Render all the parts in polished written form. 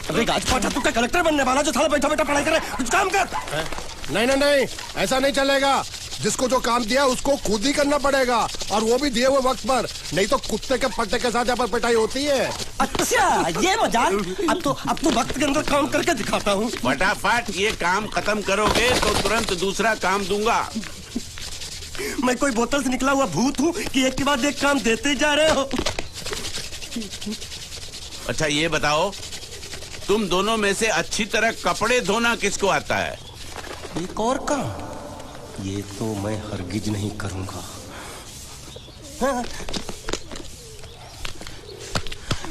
अबे गाजपाटा, तू क्या कलेक्टर बनने वाला जो साला बैठा बैठा पढ़ाई करे? कुछ काम कर। नहीं नहीं नहीं, ऐसा नहीं चलेगा। जिसको जो काम दिया उसको खुद ही करना पड़ेगा, और वो भी दिए हुए वक्त पर, नहीं तो कुत्ते के पट्टे के साथ यहाँ पर पिटाई होती है। अच्छा ये मजाक। अब तो वक्त के अंदर काम करके दिखाता हूँ। फटाफट ये काम खत्म करोगे तो तुरंत दूसरा काम दूंगा। मैं कोई बोतल से निकला हुआ भूत हूँ कि एक के बाद एक काम देते जा रहे हो? अच्छा ये बताओ, तुम दोनों में से अच्छी तरह कपड़े धोना किसको आता है? एक और काम? ये तो मैं हरगिज नहीं करूंगा। हाँ।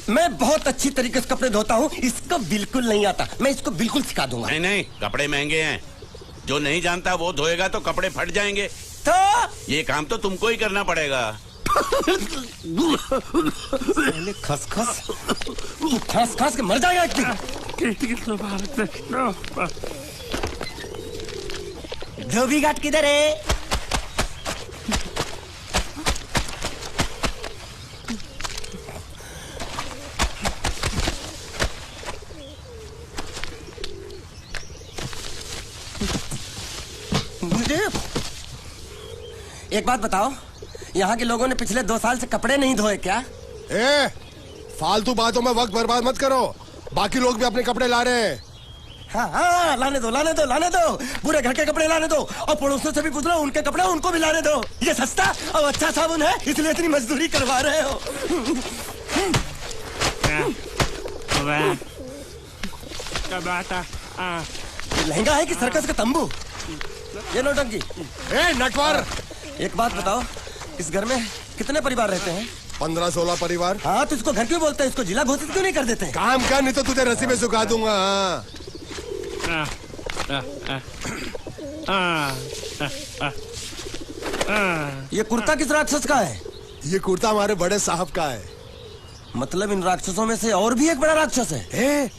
मैं बहुत अच्छी तरीके से कपड़े धोता हूँ, इसको बिल्कुल नहीं आता। मैं इसको बिल्कुल सिखा दूंगा। नहीं नहीं, कपड़े महंगे हैं, जो नहीं जानता वो धोएगा तो कपड़े फट जाएंगे। तो ये काम तो तुमको ही करना पड़ेगा। खसखस, तू खस खस के मर जाएगा। धोबी घाट किधर है? मुझे एक बात बताओ, यहाँ के लोगों ने पिछले 2 साल से कपड़े नहीं धोए क्या? फालतू बातों में वक्त बर्बाद मत करो। बाकी लोग भी अपने कपड़े ला रहे हैं। हाँ, लाने दो लाने दो लाने दो। पूरे घर के कपड़े लाने दो, और पड़ोसियों से भी पूछ लो, उनके कपड़े उनको भी लाने दो। ये सस्ता और अच्छा साबुन है, इसलिए इतनी मजदूरी करवा रहे हो। लहंगा है कि सर्कस का तंबू? ये नौटंकी। नटवर, एक बात बताओ, इस घर में कितने परिवार रहते हैं? 15-16 परिवार। हाँ, तो इसको घर क्यों बोलते हैं? इसको जिला घोषित क्यों नहीं कर देते? काम कर, नहीं तो तुझे रस्सी में सुखा दूंगा। ये कुर्ता किस राक्षस का है? ये कुर्ता हमारे बड़े साहब का है। मतलब इन राक्षसों में से और भी एक बड़ा राक्षस है?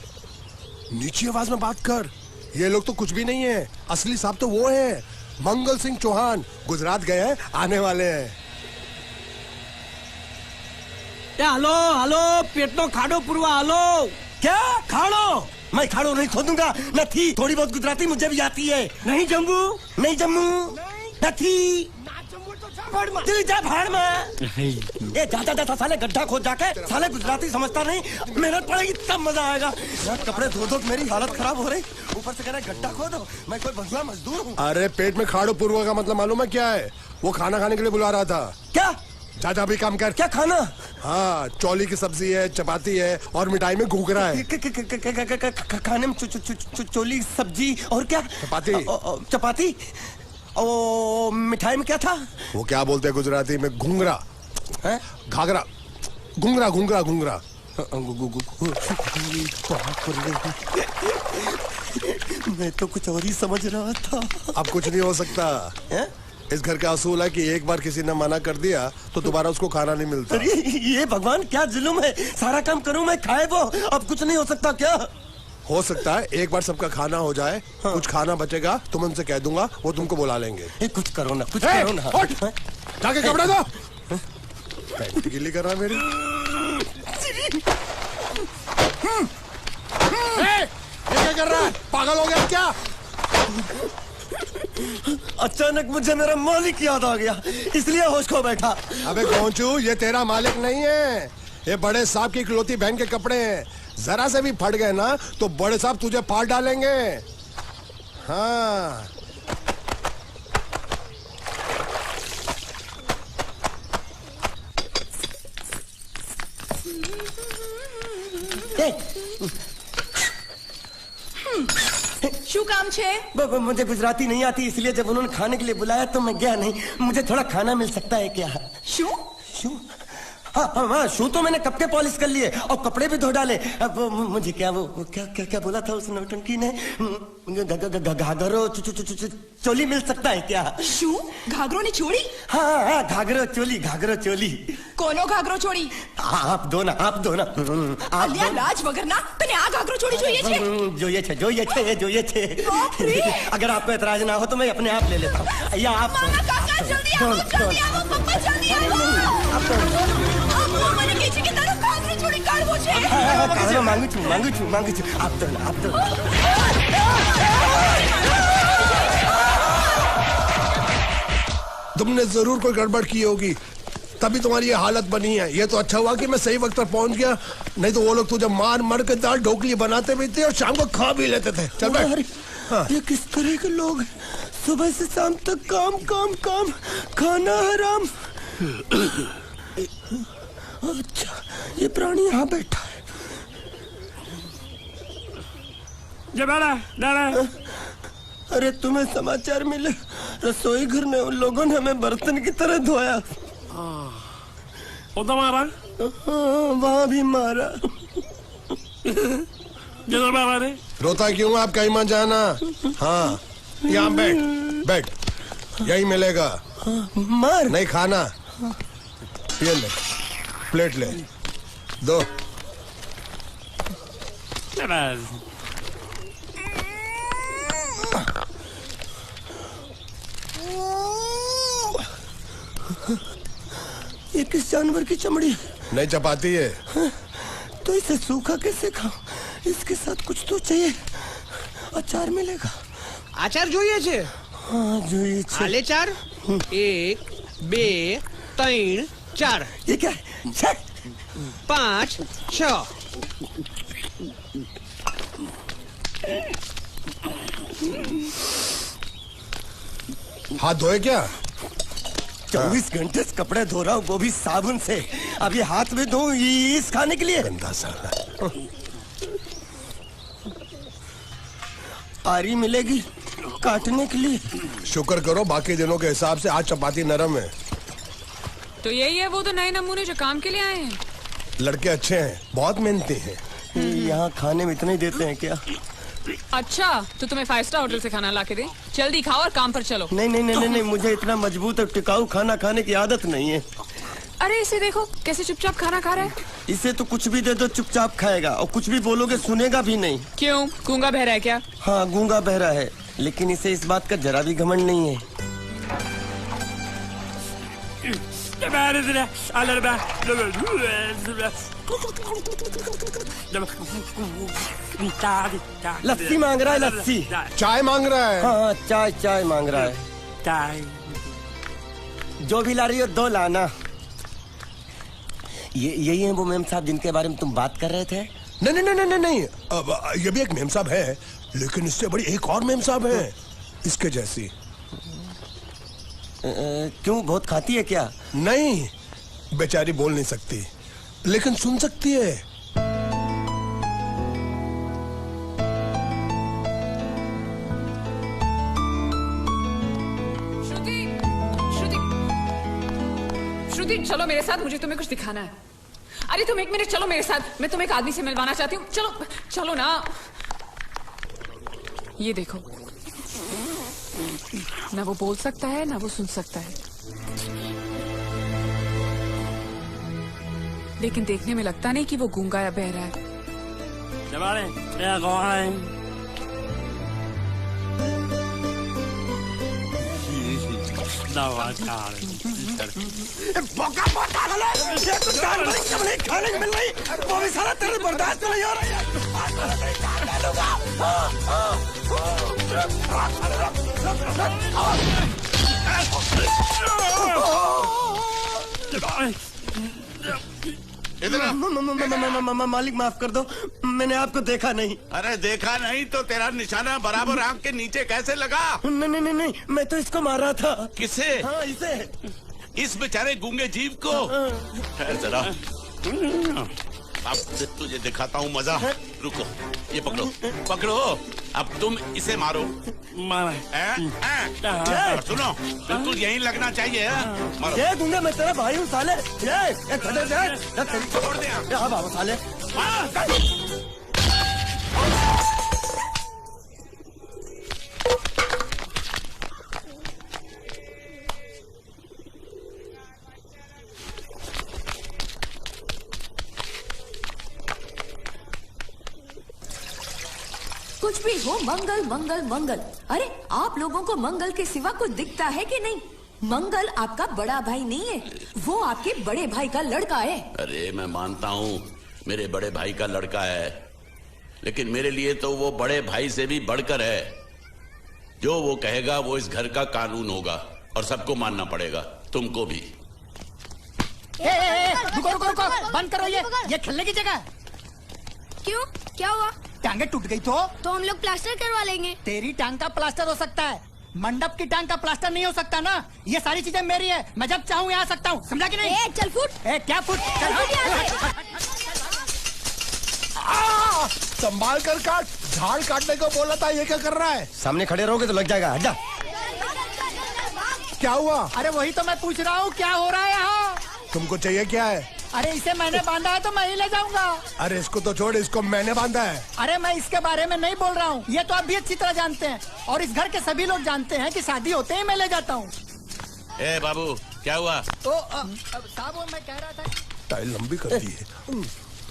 नीची आवाज में बात कर। ये लोग तो कुछ भी नहीं है, असली साहब तो वो है, मंगल सिंह चौहान। गुजरात गए हैं, आने वाले हैं। हालो हालो, पेटनो खाड़ो पुरवा हालो। क्या खाड़ो? मैं खाड़ो नहीं खोदूंगा। न थी, थोड़ी बहुत गुजराती मुझे भी आती है। नहीं जम्मू, नहीं जम्मू, न थी। तू जा भाड़ में। ये जाता जाता साले गड्ढा खोद जाके, साले गुजराती समझता नहीं। मेहनत पड़ेगी तब मजा आएगा। यार कपड़े धो धो मेरी हालत खराब हो रही, ऊपर से कह रहा है गड्ढा खोदो। मैं कोई बंधुआ मजदूर हूँ? अरे पेट में खाड़ो पूर्वा का मतलब मालूम है क्या है? वो खाना खाने के लिए बुला रहा था। क्या? जा भी काम कर। क्या खाना? हाँ, चौली की सब्जी है, चपाती है, और मिठाई में घूघरा है। खाने में चोली सब्जी और क्या? चपाती। चपाती। ओ मिठाई में क्या था? वो क्या बोलते हैं गुजराती में? घूंघरा। घाघरा। घूंघरा घूंघरा घूंघरा। मैं तो कुछ और ही समझ रहा था। अब कुछ नहीं हो सकता है? इस घर का असूल है कि एक बार किसी ने मना कर दिया तो दोबारा उसको खाना नहीं मिलता। अरे ये भगवान क्या जुल्म है? सारा काम करूं मैं, खाए वो। अब कुछ नहीं हो सकता क्या? हो सकता है एक बार सबका खाना हो जाए। हाँ। कुछ खाना बचेगा तो मैं उनसे कह दूंगा, वो तुमको बुला लेंगे। कुछ करो ना, कुछ करो ना। जाके कपड़े दो। पैंट गीली कर रहा है मेरी। ये क्या कर रहा है? पागल हो गया क्या? अचानक मुझे मेरा मालिक याद आ गया, इसलिए होश खो बैठा। अबे गोंचू, ये तेरा मालिक नहीं है, ये बड़े साहब की इकलौती बहन के कपड़े हैं। जरा से भी फट गए ना तो बड़े साहब तुझे फाड़ डालेंगे। हाँ। શું કામ છે? मुझे गुजराती नहीं आती, इसलिए जब उन्होंने खाने के लिए बुलाया तो मैं गया नहीं। मुझे थोड़ा खाना मिल सकता है क्या? શું? शू? हाँ, शू तो मैंने कब के पॉलिश कर लिए और कपड़े भी धो डाले। अब मुझे क्या वो क्या क्या क्या बोला था उस नौटंकी ने? घाघरो चोली मिल सकता है क्या? શું? ઘાઘરો ને ચોળી? हाँ, घाघरो चोली, घाघरो चोली। કોનો ઘાઘરો ચોળી? आप दो ना, आप दो ना। અલ્યા લાજ વગરના, તને આ ઘાઘરો ચોળી જોઈએ છે? જોઈએ છે। अगर आपको एतराज ना हो तो मैं अपने आप ले लेता हूँ। या आप મામા કાકા જલ્દી આવો, પપ્પા જલ્દી આવો। મને કહે છે કે તારો ઘાઘરો ચોળી मार मुझे। मांगू छू आप तो तुमने जरूर कोई गड़बड़ की होगी, तभी तुम्हारी ये हालत बनी है। ये तो अच्छा हुआ कि मैं सही वक्त पर पहुंच गया, नहीं तो वो लोग तुझे मार के दाल ढोकली बनाते भी थे और शाम को खा भी लेते थे। चल बैठ। हाँ। ये किस तरह के लोग हैं? सुबह से शाम तक काम खाना हराम। अच्छा, ये प्राणी यहाँ बैठा है। अरे तुम्हें समाचार मिले? रसोई घर में उन लोगों ने हमें बर्तन की तरह धोया। मारा? वहाँ भी मारा। रोता क्यों? आप कहीं मत जाना। हाँ, यहाँ बैठ, यही मिलेगा। मार नहीं खाना, ये ले, प्लेट ले, दो। ये किस जानवर की चमड़ी? नहीं चपाती है। तो इसे सूखा कैसे खाऊं? इसके साथ कुछ तो चाहिए। अचार मिलेगा? आचार જોઈએ છે? हाँ જોઈએ છે। हाले चार 1 2 3 4 ये क्या है? 5 6 हाथ धोए क्या? 24 घंटे से कपड़े धो रहा हूँ, वो भी साबुन से। अब ये हाथ में धो इस खाने के लिए? गंदा साला। आरी मिलेगी काटने के लिए? शुक्र करो बाकी दिनों के हिसाब से आज चपाती नरम है। तो यही है वो तो नए नमूने जो काम के लिए आए हैं। लड़के अच्छे हैं, बहुत मेहनती हैं। यहाँ खाने में इतना ही देते हैं क्या? अच्छा, तो तुम्हें 5 स्टार होटल से खाना लाके दे। जल्दी खाओ और काम पर चलो। नहीं, मुझे इतना मजबूत और टिकाऊ खाना खाने की आदत नहीं है। अरे इसे देखो कैसे चुपचाप खाना खा रहा है। इसे तो कुछ भी दे दो चुपचाप खाएगा, और कुछ भी बोलोगे सुनेगा भी नहीं। क्यों, गूंगा बहरा है क्या? हाँ, गूंगा बहरा है, लेकिन इसे इस बात का जरा भी घमंड नहीं है। लस्सी मांग रहा है, लस्सी। चाय मांग रहा है। हाँ, चाय मांग रहा है। चाय जो भी ला रही हो 2 लाना। यही है वो मेम साहब जिनके बारे में तुम बात कर रहे थे? नहीं, अब ये भी एक मेम साहब है, लेकिन इससे बड़ी एक और मेम साहब है, इसके जैसी। क्यों, बहुत खाती है क्या? नहीं, बेचारी बोल नहीं सकती, लेकिन सुन सकती है। श्रुति, चलो मेरे साथ, मुझे तुम्हें कुछ दिखाना है। अरे तुम 1 मिनट चलो मेरे साथ, मैं तुम्हें एक आदमी से मिलवाना चाहती हूँ। चलो ना। ये देखो, ना वो बोल सकता है ना वो सुन सकता है, लेकिन देखने में लगता नहीं कि वो गूंगा या बहरा है। खाने को मिल रही, वो भी सारा तेरे बर्दाश्त नहीं हो रहा मालिक माफ कर दो, मैंने आपको देखा नहीं। अरे देखा नहीं तो तेरा निशाना बराबर आंख के नीचे कैसे लगा? नहीं, मैं तो इसको मार रहा था। किसे? हाँ, इसे। इस बेचारे गूंगे जीव को? ठहर जरा, अब तुझे दिखाता हूँ मजा। रुको, ये पकड़ो। अब तुम इसे मारो। सुनो, बिल्कुल यहीं लगना चाहिए। मारो। ये गूंगा, मैं तेरा भाई हूँ साले। छोड़ दे। हाँ बाबा साले। कुछ भी हो, मंगल मंगल मंगल। अरे आप लोगों को मंगल के सिवा कुछ दिखता है कि नहीं? मंगल आपका बड़ा भाई नहीं है, वो आपके बड़े भाई का लड़का है। अरे मैं मानता हूँ, मेरे बड़े भाई का लड़का है, लेकिन मेरे लिए तो वो बड़े भाई से भी बढ़कर है। जो वो कहेगा वो इस घर का कानून होगा और सबको मानना पड़ेगा, तुमको भी। रुको रुको रुको, बंद करो ये खेलने की जगह है। क्यों, क्या हुआ? टांगे टूट गई तो हम लोग प्लास्टर करवा लेंगे। तेरी टांग का प्लास्टर हो सकता है, मंडप की टांग का प्लास्टर नहीं हो सकता ना। ये सारी चीजें मेरी है, मैं जब चाहूँ यहाँ आ सकता हूँ, समझा कि नहीं? चल फुट। क्या फुट? चल संभाल कर काट, झाड़ काटने को बोला था, ये क्या कर रहा है? सामने खड़े रहोगे तो लग जाएगा, हट जा। क्या हुआ? अरे वही तो मैं पूछ रहा हूँ, क्या हो रहा है यहाँ? तुमको चाहिए क्या है? अरे इसे मैंने बांधा है तो मैं ही ले जाऊंगा। अरे इसको तो छोड़, इसको मैंने बांधा है। अरे मैं इसके बारे में नहीं बोल रहा हूँ, ये तो आप भी अच्छी तरह जानते हैं और इस घर के सभी लोग जानते हैं कि शादी होते ही मैं ले जाता हूँ। ए बाबू, क्या हुआ? तो साहब वो मैं कह रहा था, टाइल लंबी कर दी है।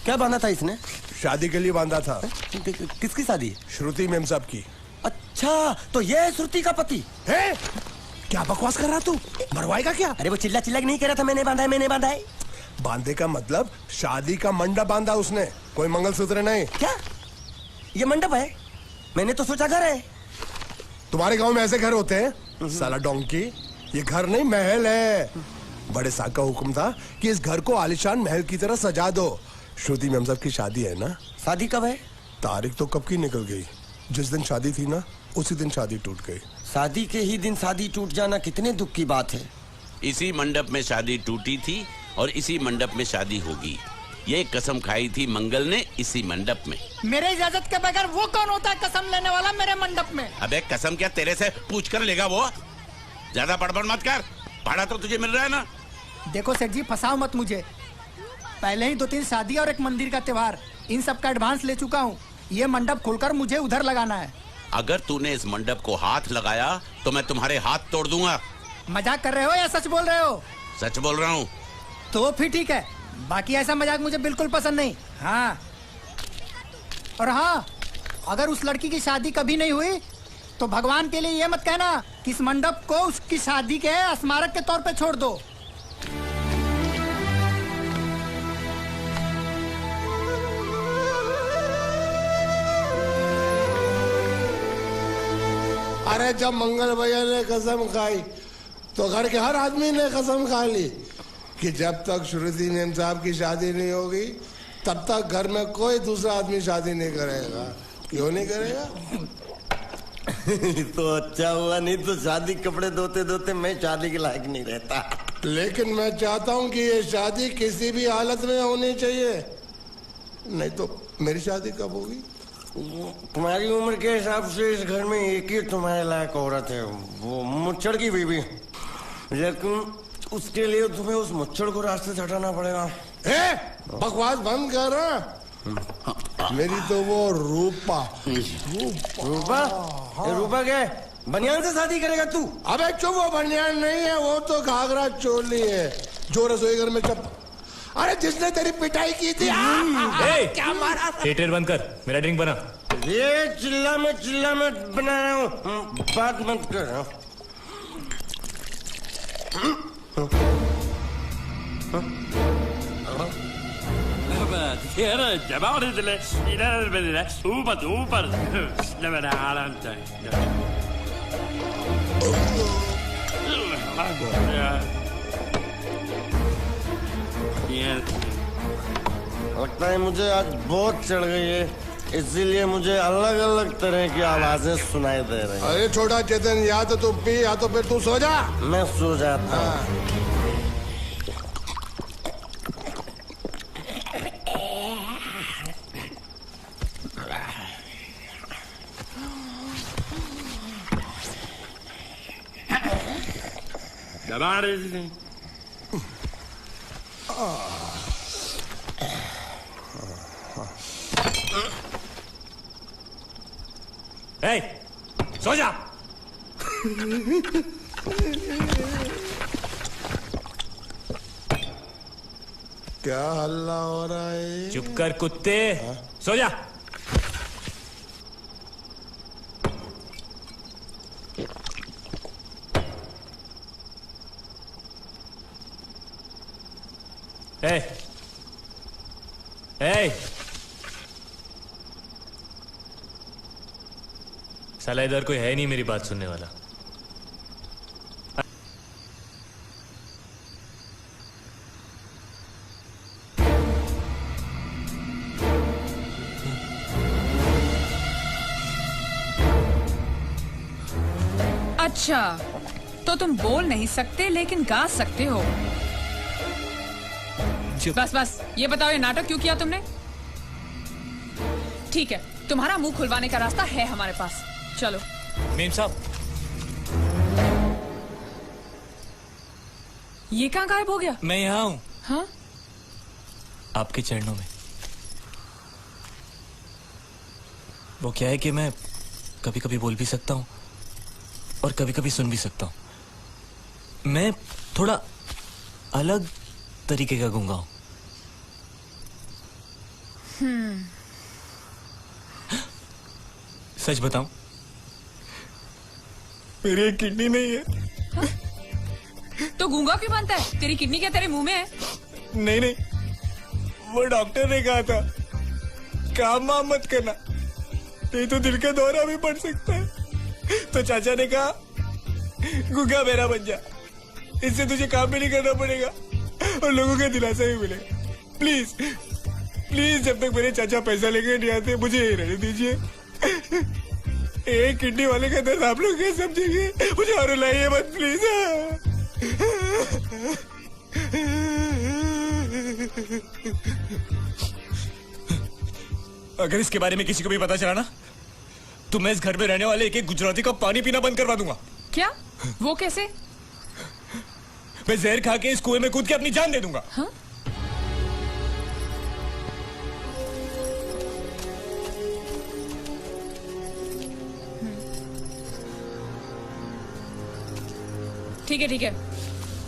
क्या बांधा था इसने? शादी के लिए बांधा था। किसकी शादी? श्रुति मेम साहब की। अच्छा, तो ये है श्रुति का पति है? क्या बकवास कर रहा तू? मरवाएगा क्या? अरे वो चिल्ला चिल्ला के नहीं कह रहा था मैंने बांधा है, मैंने बांधा है। बांधे का मतलब शादी का मंडप बांधा उसने, कोई मंगलसूत्र नहीं। क्या ये मंडप है? मैंने तो सोचा घर है। तुम्हारे गांव में ऐसे घर होते हैं? साला डोंकी, ये घर नहीं महल है। बड़े साहब का हुक्म था कि इस घर को आलीशान महल की तरह सजा दो। श्रुति मेम साहब की शादी है ना? शादी कब है? तारीख तो कब की निकल गई, जिस दिन शादी थी ना उसी दिन शादी टूट गई। शादी के ही दिन शादी टूट जाना कितने दुख की बात है। इसी मंडप में शादी टूटी थी और इसी मंडप में शादी होगी। ये कसम खाई थी मंगल ने इसी मंडप में। मेरे इजाजत के बगैर वो कौन होता है कसम लेने वाला मेरे मंडप में? अबे कसम क्या तेरे से पूछ कर लेगा वो? ज्यादा बड़बड़ मत कर, भाड़ा तो तुझे मिल रहा है ना। देखो सेठ जी, फंसाओ मत मुझे। पहले ही 2-3 शादी और एक मंदिर का त्योहार, इन सब का एडवांस ले चुका हूँ। ये मंडप खोलकर मुझे उधर लगाना है। अगर तूने इस मंडप को हाथ लगाया तो मैं तुम्हारे हाथ तोड़ दूंगा। मजाक कर रहे हो या सच बोल रहे हो? सच बोल रहा हूँ। तो फिर ठीक है, बाकी ऐसा मजाक मुझे बिल्कुल पसंद नहीं। हाँ, और हाँ, अगर उस लड़की की शादी कभी नहीं हुई तो भगवान के लिए ये मत कहना कि इस मंडप को उसकी शादी के स्मारक के तौर पे छोड़ दो। अरे जब मंगल भैया ने कसम खाई तो घर के हर आदमी ने कसम खा ली कि जब तक श्रुति मेम साहब की शादी नहीं होगी तब तक घर में कोई दूसरा आदमी शादी नहीं करेगा। क्यों नहीं करेगा? तो अच्छा हुआ, नहीं तो शादी कपड़े धोते धोते मैं शादी के लायक नहीं रहता। लेकिन मैं चाहता हूँ कि ये शादी किसी भी हालत में होनी चाहिए, नहीं तो मेरी शादी कब होगी? तुम्हारी उम्र के हिसाब से इस घर में एक ही तुम्हारे लायक औरत है, वो मुच्छड़ की बीवी। लेकिन उसके लिए तुम्हें उस मुच्छड़ को रास्ते से हटाना पड़ेगा। बकवास बंद कर। मेरी तो वो रूपा। रूपा? रूपा क्या है? बनियान से शादी करेगा तू? अबे चुप, वो बनियान नहीं है, वो तो घाघरा चोली है जो रसोई घर में चप। अरे जिसने तेरी पिटाई की थी। क्या मारा? थिएटर बंद कर, मेरा ड्रिंक बना। ये चिल्ला मत बना रहा हूँ, बात मत कर। लगता है मुझे आज बहुत चढ़ गई है, इसीलिए मुझे अलग अलग तरह की आवाजें सुनाई दे रही हैं। अरे छोटा चेतन, या तो तू पी या तो फिर तू सो जा। मैं सो जाता हूँ। सो जा। क्या हल्ला हो रहा है? चुप कर कुत्ते, सो जा। ए, साला इधर कोई है नहीं मेरी बात सुनने वाला। अच्छा, तो तुम बोल नहीं सकते लेकिन गा सकते हो। बस बस ये बताओ, ये नाटक क्यों किया तुमने? ठीक है, तुम्हारा मुंह खुलवाने का रास्ता है हमारे पास, चलो। मेम साहब, ये कहाँ गायब हो गया? मैं यहाँ हूँ। हाँ? आपके चरणों में। वो क्या है कि मैं कभी कभी बोल भी सकता हूँ और कभी कभी सुन भी सकता हूँ। मैं थोड़ा अलग तरीके का गूंगा हूँ। सच बताऊं, मेरी एक किडनी नहीं है। तो गूंगा क्यों बनता है? तेरी किडनी क्या तेरे मुंह में है? नहीं नहीं, वो डॉक्टर ने कहा था काम वाम मत करना, नहीं तो दिल का दौरा भी पड़ सकता है। तो चाचा ने कहा गूंगा मेरा बन जा, इससे तुझे काम भी नहीं करना पड़ेगा और लोगों का दिलासा भी मिलेगा। प्लीज प्लीज, जब तक मेरे चाचा पैसा लेके नहीं आते मुझे यही रहने दीजिए। एक किडनी वाले का दर्द आप लोग क्या समझेंगे? मुझे और रुलाइए मत प्लीज। अगर इसके बारे में किसी को भी पता चला ना, तो मैं इस घर में रहने वाले एक एक गुजराती का पानी पीना बंद करवा दूंगा। क्या? वो कैसे? मैं जहर खा के इस कुएं में कूद के अपनी जान दे दूंगा। हाँ? ठीक है ठीक है,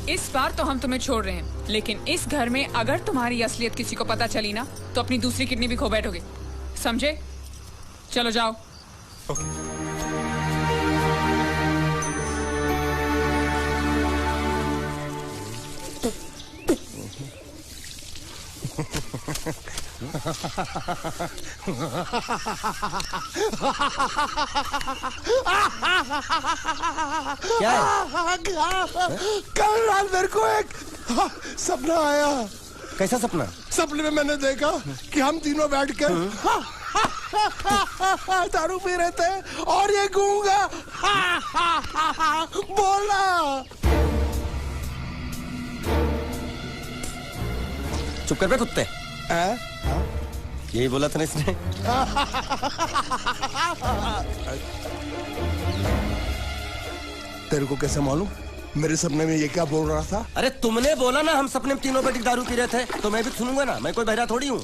इस बार तो हम तुम्हें छोड़ रहे हैं, लेकिन इस घर में अगर तुम्हारी असलियत किसी को पता चली ना, तो अपनी दूसरी किडनी भी खो बैठोगे, समझे? चलो जाओ। क्या है? कल रात मेरे को एक सपना आया। कैसा सपना? सपने में मैंने देखा कि हम तीनों बैठ के दारू पी रहे थे और ये गूंगा बोला। चुप कर बे कुत्ते। यही बोला था ना इसने। तेरे को कैसे मालूम मेरे सपने में ये क्या बोल रहा था? अरे तुमने बोला ना हम सपने में तीनों बैठ दारू पी रहे थे, तो मैं भी सुनूंगा ना, मैं कोई बहरा थोड़ी हूँ।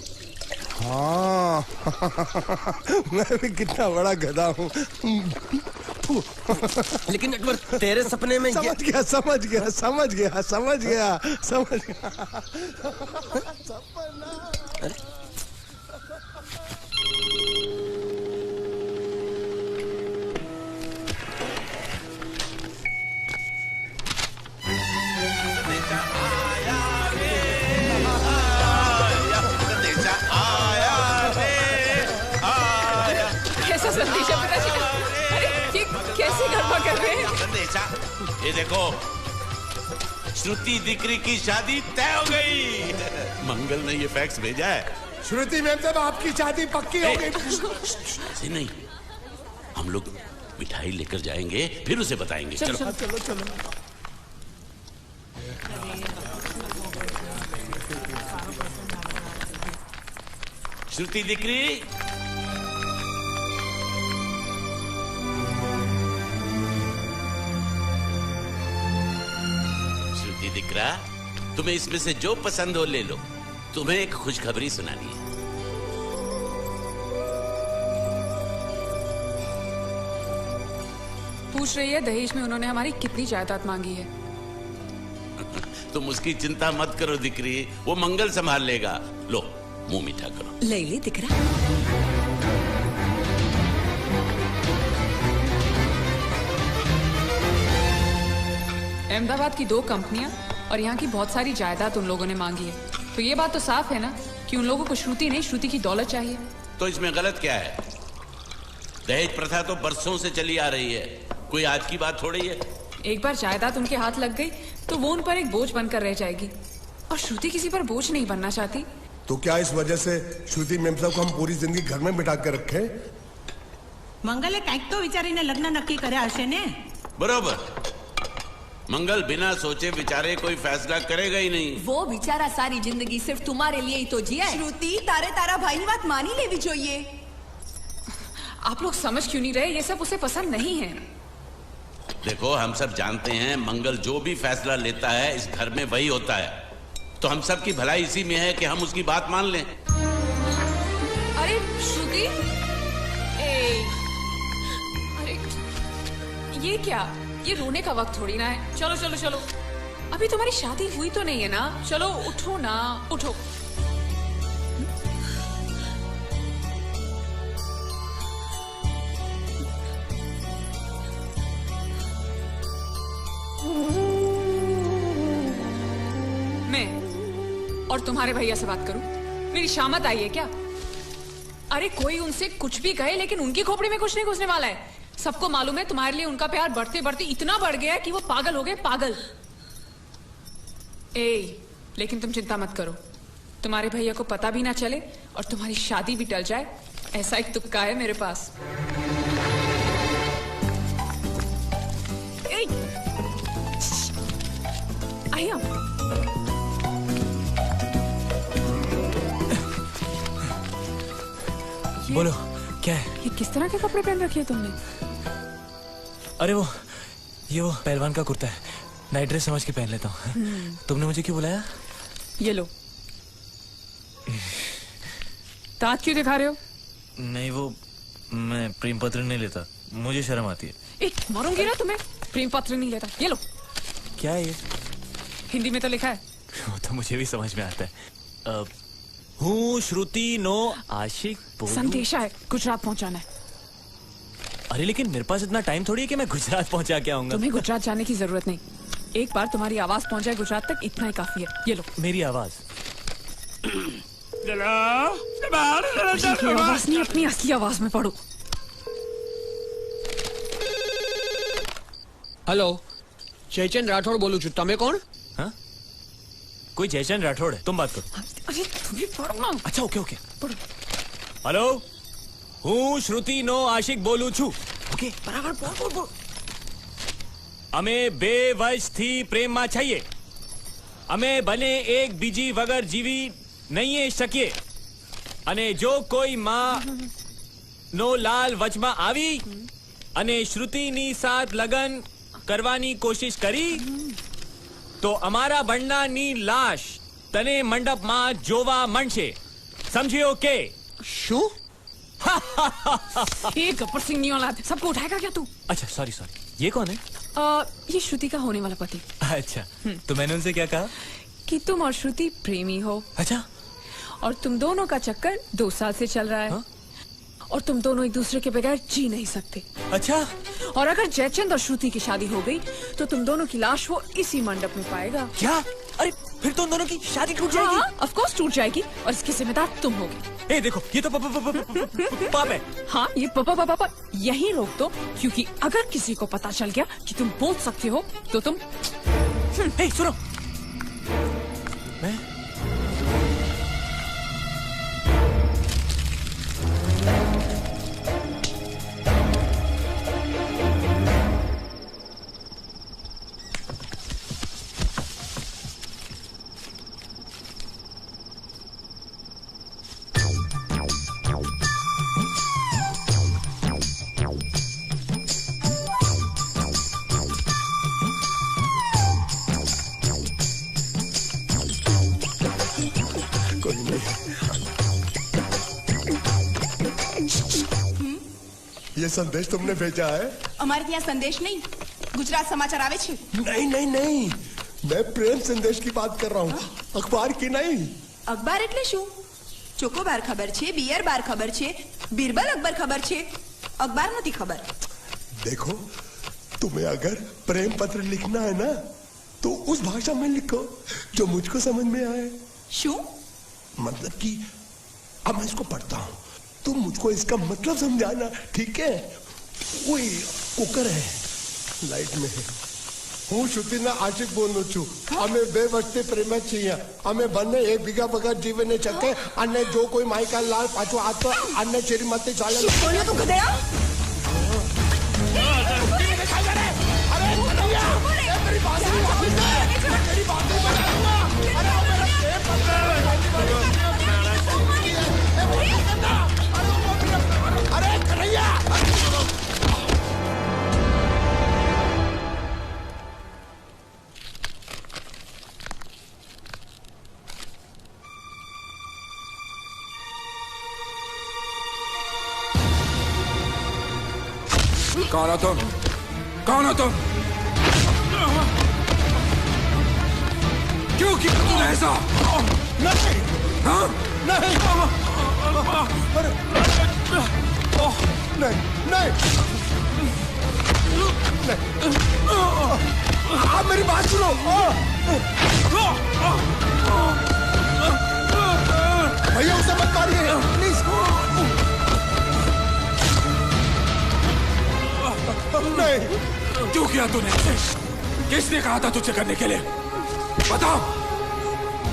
हाँ मैं भी कितना बड़ा गधा हूँ। लेकिन एक बार तेरे सपने में समझ गया समझ गया समझ गया समझ गया समझ गया। कैसा संदेशा पता चला? अरे ये कैसे गरबा कर रहे हैं? संदेशा, ये देखो, श्रुति दिकरी की शादी तय हो गई। मंगल ने ये फैक्स भेजा है। श्रुति मैम साहब आपकी शादी पक्की हो गई। ऐसे नहीं, हम लोग मिठाई लेकर जाएंगे फिर उसे बताएंगे। चलो चलो चलो चलो। श्रुति दिकरी, श्रुति दिकरा, तुम्हें इसमें से जो पसंद हो ले लो। तुम्हें एक खुशखबरी सुनानी है। पूछ रही है दहेज में उन्होंने हमारी कितनी जायदाद मांगी है। तुम उसकी चिंता मत करो दिकरी, वो मंगल संभाल लेगा। लो मुंह मीठा करो। ले ले दिख रहा। अहमदाबाद की 2 कंपनियां और यहाँ की बहुत सारी जायदाद उन लोगों ने मांगी है, तो ये बात तो साफ है ना कि उन लोगों को श्रुति नहीं, श्रुति की दौलत चाहिए। तो इसमें गलत क्या है? दहेज प्रथा तो बरसों से चली आ रही है, कोई आज की बात थोड़ी है। एक बार जायदाद उनके हाथ लग गई तो वो उन पर एक बोझ बनकर रह जाएगी, और श्रुति किसी पर बोझ नहीं बनना चाहती। तो क्या इस वजह से श्रुति मेम साहब को हम पूरी जिंदगी घर में बिठा के रखे? મંગલે કંઈક તો વિચારીને લગ્ન નક્કી કર્યા હશે ને? बरोबर, मंगल बिना सोचे विचारे कोई फैसला करेगा ही नहीं। वो बेचारा सारी जिंदगी सिर्फ तुम्हारे लिए ही तो जिया है। श्रुति तारे तारा भाई ની વાત માની લેવી જોઈએ। आप लोग समझ क्यों नहीं रहे? ये सब उसे पसंद नहीं है। देखो, हम सब जानते हैं मंगल जो भी फैसला लेता है इस घर में वही होता है, तो हम सब की भलाई इसी में है कि हम उसकी बात मान लें। अरे श्रुति, अरे ये क्या? ये रोने का वक्त थोड़ी ना है। चलो चलो चलो, अभी तुम्हारी शादी हुई तो नहीं है ना? चलो उठो ना, उठो। मैं और तुम्हारे भैया से बात करूं? मेरी शामत आई है क्या? अरे कोई उनसे कुछ भी कहे, लेकिन उनकी खोपड़ी में कुछ नहीं घुसने वाला है। सबको मालूम है तुम्हारे लिए उनका प्यार बढ़ते बढ़ते इतना बढ़ गया है कि वो पागल हो गए, पागल। लेकिन तुम चिंता मत करो, तुम्हारे भैया को पता भी ना चले और तुम्हारी शादी भी टल जाए, ऐसा एक तुक्का है मेरे पास। आया, बोलो क्या है? ये किस तरह के कपड़े पहन रखे हैं तुमने? अरे वो पहलवान का कुर्ता है, नाइट ड्रेस समझ के पहन लेता हूँ। तुमने मुझे क्यों बुलाया? ये लो। दांत क्यों दिखा रहे हो? नहीं, वो मैं प्रेम पत्र नहीं लेता, मुझे शर्म आती है। मारूंगी ना तुम्हें। प्रेम पत्र नहीं लेता, ये लो। क्या है ये? हिंदी में तो लिखा है। वो तो मुझे भी समझ में आता है। हूँ श्रुति नो आशिक बोलूं। संदेशा है, गुजरात पहुंचाना है। अरे लेकिन मेरे पास इतना टाइम थोड़ी है कि मैं गुजरात पहुंचा के आऊंगा। तुम्हें गुजरात जाने की जरूरत नहीं, एक बार तुम्हारी आवाज पहुंच जाए गुजरात तक, इतना ही काफी है। ये लो। मेरी आवाज? आवाज नहीं, अपनी असली आवाज में पढ़ो। हेलो, जयचंद राठौड़ बोलू छू, तमे कौन? हाँ? कोई जयचंद राठौड़ है, तुम बात करो। अरे तुम भी पढ़ो ना। अच्छा ओके ओके पढ़ो। हेलो, हूँ श्रुति नो आशिक बोलू छू। ओके बराबर बोल बोल बोल। અમે બે વર્ષથી પ્રેમમાં છીએ, અમે બને એક બીજી વગર જીવી નહીં શકીએ, અને જો કોઈ માં નો લાલ વચમાં આવી અને શ્રુતિની સાથ લગન કરવાની કોશિશ કરી તો અમારા બંડાની લાશ તને મંડપમાં જોવા મળશે, સમજ્યો કે? શું? ये गब्बर सिंह नहीं औलाद, सबको उठाएगा क्या तू? अच्छा सॉरी सॉरी, ये कौन है? ये श्रुति का होने वाला पति। अच्छा, तो मैंने उनसे क्या कहा? कि तुम और श्रुति प्रेमी हो। अच्छा, और तुम दोनों का चक्कर 2 साल से चल रहा है। हा? और तुम दोनों एक दूसरे के बगैर जी नहीं सकते। अच्छा, और अगर जयचंद और श्रुति की शादी हो गई तो तुम दोनों की लाश वो इसी मंडप में पाएगा। क्या? अरे फिर तो उन दोनों की शादी टूट जाएगी। हाँ, ऑफ कोर्स टूट जाएगी, और इसकी जिम्मेदार तुम होगे। देखो, ये तो पाप है। हाँ, ये पापा यही रोक दो, क्योंकि अगर किसी को पता चल गया कि तुम बोल सकते हो तो तुम। सुनो, मैं ये संदेश तुमने भेजा है? અમારે ત્યાં સંદેશ નહીં, ગુજરાત સમાચાર આવે છે। नहीं नहीं नहीं, मैं प्रेम संदेश की बात कर रहा हूँ, अखबार की नहीं। અખબાર એટલે શું? ચોકોબાર ખબર છે, બિયર બાર ખબર છે, બીરબલ અકબર ખબર છે, અખબાર નથી ખબર। देखो, तुम्हें अगर प्रेम पत्र लिखना है ना तो उस भाषा में लिखो जो मुझको समझ में आए। શું? मतलब कि अब मैं इसको पढ़ता हूँ, तुम मुझको इसका मतलब समझाना, ठीक है? वही कुकर है, लाइट में है। हूँ श्रुतिना आशिक बोलू छू। हमें 2 વર્ષથી પ્રેમ છીએ। અમે બંને એકબીજા વગર જીવી ન શકે અને જો કોઈ માઈકા લાલ પાછો આ તો આને શ્રીમતી ચાલે। બોલ્યો તું ગધેડા? अरे कन्हैया, मेरी बात सुनो, मेरी बात सुनो। अरे वो मेरा पेट पकड़ रहा है। अरे कन्हैया, कौन हो तुम? कौन हो तुम? क्यों किया तूने ऐसा? नहीं, हाँ? नहीं, अरे नहीं, नहीं, आप मेरी बात सुनो। भैया उसे मत मारिए, प्लीज। नहीं, क्यों किया तूने ऐसे? किसने कहा था तुझे करने के लिए? बताओ,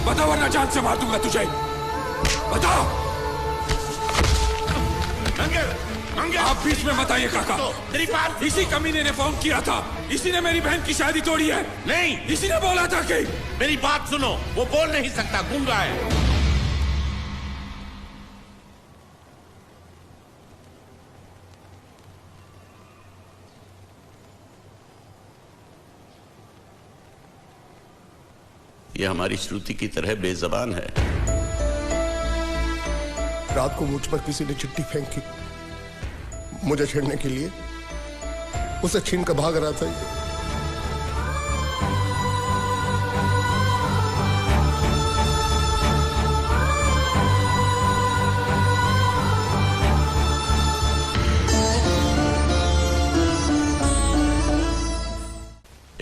बताओ वरना जान से मार दूंगा तुझे। बताओ। आप बीच में मत आइए काका। तेरी बात इसी कमीने ने फोन किया था। इसी ने मेरी बहन की शादी तोड़ी है। नहीं, इसी ने बोला था कि मेरी बात सुनो, वो बोल नहीं सकता, गूंगा है। ये हमारी श्रुति की तरह बेजबान है। रात को मुझ पर किसी ने चिट्ठी फेंकी मुझे छेड़ने के लिए। उसे छीन कर भाग रहा था ये।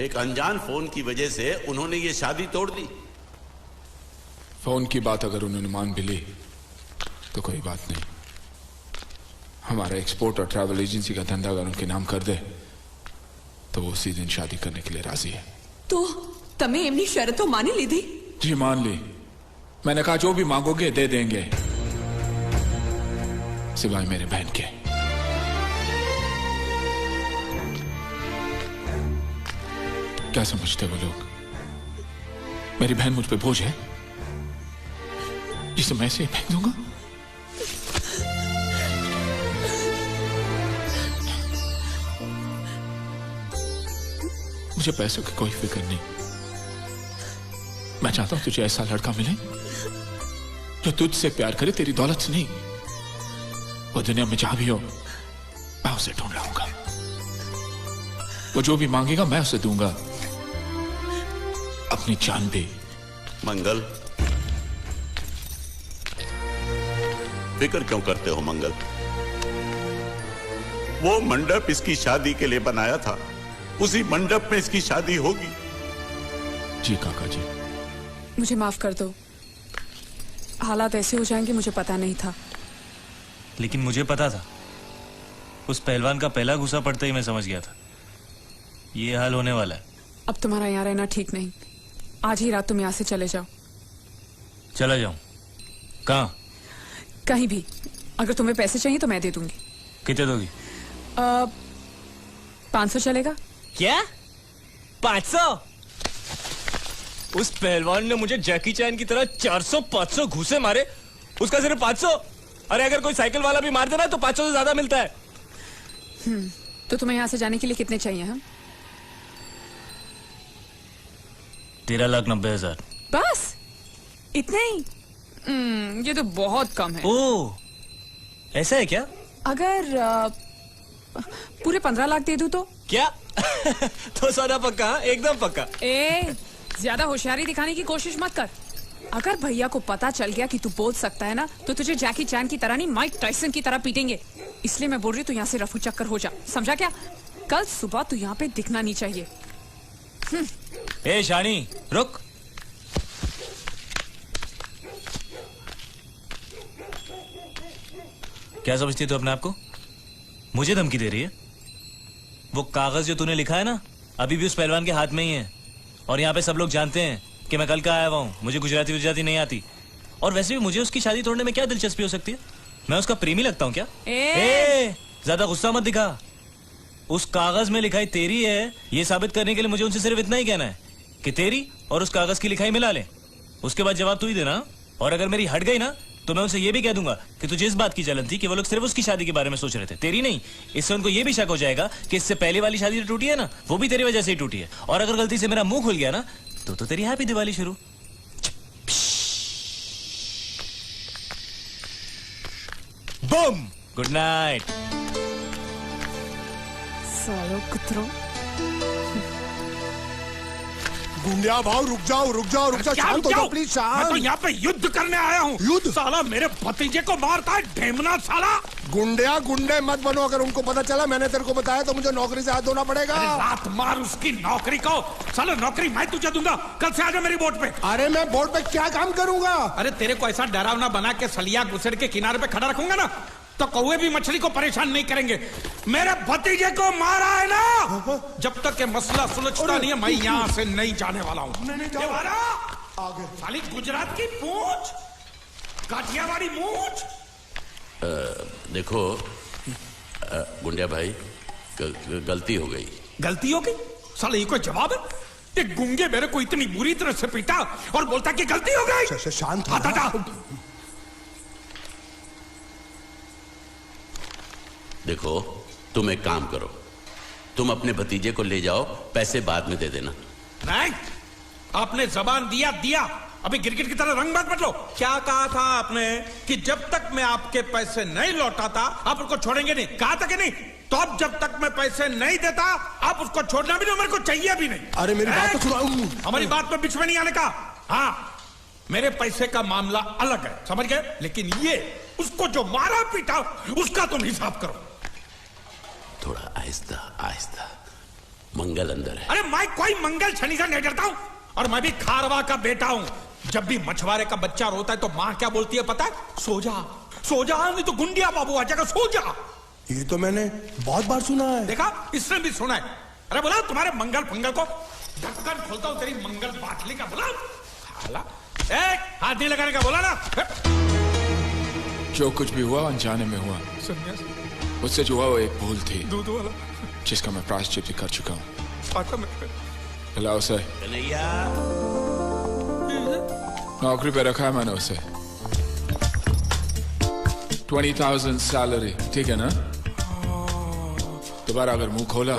एक अनजान फोन की वजह से उन्होंने ये शादी तोड़ दी। फोन की बात अगर उन्होंने मान भी ली तो कोई बात नहीं। हमारा एक्सपोर्ट और ट्रैवल एजेंसी का धंधा अगर उनके नाम कर दे तो वो उसी दिन शादी करने के लिए राजी है। तो तमे एमनी शर्तो मानी लीधी? जी मान ली। मैंने कहा जो भी मांगोगे दे देंगे, सिवाय मेरे बहन के। क्या समझते हो लोग? मेरी बहन मुझ पे बोझ है जिसे मैं ऐसे ही फेंक दूंगा? मुझे पैसों की कोई फिक्र नहीं। मैं चाहता हूं तुझे ऐसा लड़का मिले जो तुझसे प्यार करे, तेरी दौलत से नहीं। वो दुनिया में जहां भी हो मैं उसे ढूंढ लाऊंगा। वो जो भी मांगेगा मैं उसे दूंगा, अपनी जान भी। मंगल, फिक्र क्यों करते हो मंगल? वो मंडप इसकी शादी के लिए बनाया था, उसी मंडप में इसकी शादी होगी। जी काका जी। मुझे माफ कर दो। हालात ऐसे हो जाएंगे मुझे पता नहीं था। लेकिन मुझे पता था। उस पहलवान का पहला गुस्सा पड़ते ही मैं समझ गया था ये हाल होने वाला है। अब तुम्हारा यहाँ रहना ठीक नहीं। आज ही रात तुम यहाँ से चले जाओ। चला जाऊं? कहाँ? कहीं भी। अगर तुम्हें पैसे चाहिए तो मैं दे दूंगी। कितने दोगी? 500 चलेगा? क्या? 500? उस पहलवान ने मुझे जैकी चैन की तरह 400-500 घूसे मारे, उसका सिर्फ 500? अरे अगर कोई साइकिल वाला भी मार देना तो 500 से ज्यादा मिलता है। तो तुम्हें यहाँ से जाने के लिए कितने चाहिए? हम 13,90,000। बस इतने ही? ये तो बहुत कम है। ओह, ऐसा है क्या? अगर पूरे 15 लाख दे दूं तो? क्या? तो सौदा पक्का? एकदम पक्का। ज्यादा होशियारी दिखाने की कोशिश मत कर। अगर भैया को पता चल गया कि तू बोल सकता है ना, तो तुझे जैकी चैन की तरह नहीं, माइक टाइसन की तरह पीटेंगे। इसलिए मैं बोल रही हूँ तू यहाँ से रफू चक्कर हो जा, समझा क्या? कल सुबह तू यहाँ पे दिखना नहीं चाहिए। ए शानी, रुक। क्या समझती है तू अपने आप को? मुझे धमकी दे रही है? वो कागज जो तूने लिखा है ना, अभी भी उस पहलवान के हाथ में ही है। और यहाँ पे सब लोग जानते हैं कि मैं कल का आया हुआ हूँ, मुझे गुजराती नहीं आती। और वैसे भी मुझे उसकी शादी तोड़ने में क्या दिलचस्पी हो सकती है? मैं उसका प्रेमी लगता हूँ क्या? ज्यादा गुस्सा मत दिखा। उस कागज में लिखाई तेरी है, ये साबित करने के लिए मुझे उनसे सिर्फ इतना ही कहना है कि तेरी और उस कागज की लिखाई मिला ले। उसके बाद जवाब तू ही देना। और अगर मेरी हट गई ना तो मैं उनसे ये भी कह दूंगा कि तुझे इस बात की जलन थी कि वो लोग सिर्फ उसकी शादी के बारे में सोच रहे थे, तेरी नहीं। इससे उनको ये भी शक हो जाएगा कि इससे पहले वाली शादी जो टूटी है ना, वो भी तेरी वजह से ही टूटी है। और अगर गलती से मेरा मुंह खुल गया ना तो तेरी हैप्पी दिवाली शुरू। बम। Good night. सालो कुत्रों। गुंडिया भाव रुक जाओ शांत हो जाओ प्लीज शांत। मैं तो यहाँ पे युद्ध करने आया हूँ। युद्ध? साला मेरे भतीजे को मारता है ढेमना साला। गुंडे मत बनो। अगर उनको पता चला मैंने तेरे को बताया तो मुझे नौकरी से हाथ धोना पड़ेगा। अरे लात मार उसकी नौकरी को। साला नौकरी मैं तुझे दूंगा, कल से आजा मेरी बोट पे। अरे मैं बोट पे क्या काम करूंगा? अरे तेरे को ऐसा डरावना बना के सलिया गुस्सेड़ के किनारे पे खड़ा रखूंगा ना तो कौवे भी मछली को परेशान नहीं करेंगे। मेरे भतीजे को मारा है ना, जब तक ये मसला सुलझता नहीं है मैं यहाँ से नहीं जाने वाला हूँ। साली गुजरात की पूंछ, काठियावाड़ी मूंछ। देखो गुंडिया भाई, गलती हो गई। गलती हो गई? साले ये कोई जवाब है? ये गुंगे मेरे को इतनी बुरी तरह से पीटा और बोलता कि गलती हो गई। शांत हो। देखो तुम एक काम करो, तुम अपने भतीजे को ले जाओ, पैसे बाद में दे देना। नहीं, आपने जबान दिया। अभी गिरगिट की तरह रंग मत बदलो। क्या कहा था आपने कि जब तक मैं आपके पैसे नहीं लौटाता आप उसको छोड़ेंगे नहीं? कहा था कि नहीं? तो अब जब तक मैं पैसे नहीं देता आप उसको छोड़ना भी नहीं, मेरे को चाहिए भी नहीं। अरे मेरी बात तो सुनो। हमारी बात में बीच में नहीं आने का। हाँ, मेरे पैसे का मामला अलग है, समझ गए? लेकिन ये उसको जो मारा पीटा उसका तुम हिसाब करो। थोड़ा आहिस्ता आहिस्ता, मंगल अंदर है। अरे मैं कोई मंगल शनि से नहीं डरता हूं, और मैं भी खारवा का बेटा हूं। जब भी मछुआरे का बच्चा रोता है तो माँ क्या बोलती है पता है? सो जा, नहीं तो गुंडिया बाबू आ जाएगा, सो जा। ये तो मैंने बहुत बार सुना है। देखा, इसने भी सुना है। अरे बोला तुम्हारे मंगल फंगल को ढक्कन खोलता हूं तेरी मंगल बाटली का। बोला हाथ नहीं लगाने का, बोला ना। जो कुछ भी हुआ अनजाने में हुआ। मुझसे जो हुआ वो एक भूल थी, दूध वाला, जिसका मैं प्रायश्चित कर चुका हूँ। बुलाओ उसे। नौकरी पे रखा है मैंने उसे। 20,000 सैलरी, ठीक है ना? दोबारा अगर मुंह खोला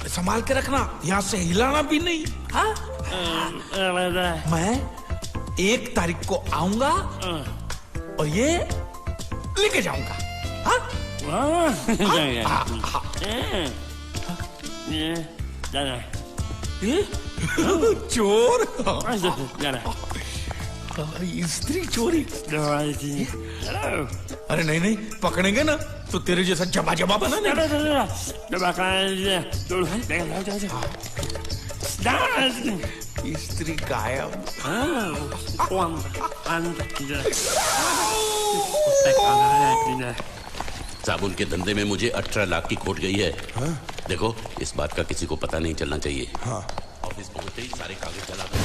संभाल के रखना, यहाँ से हिलाना भी नहीं। हाँ? मैं 1 तारीख को आऊंगा और ये लेके जाऊंगा। चोर, स्त्री चोरी। अरे नहीं, पकड़ेंगे ना तो तेरे जैसा जबा बना स्त्री गायब। साबुन के धंधे में मुझे 18 लाख की खोट गई है। देखो, इस बात का किसी को पता नहीं चलना चाहिए। ऑफिस पहुंचते ही सारे कागज जला दो।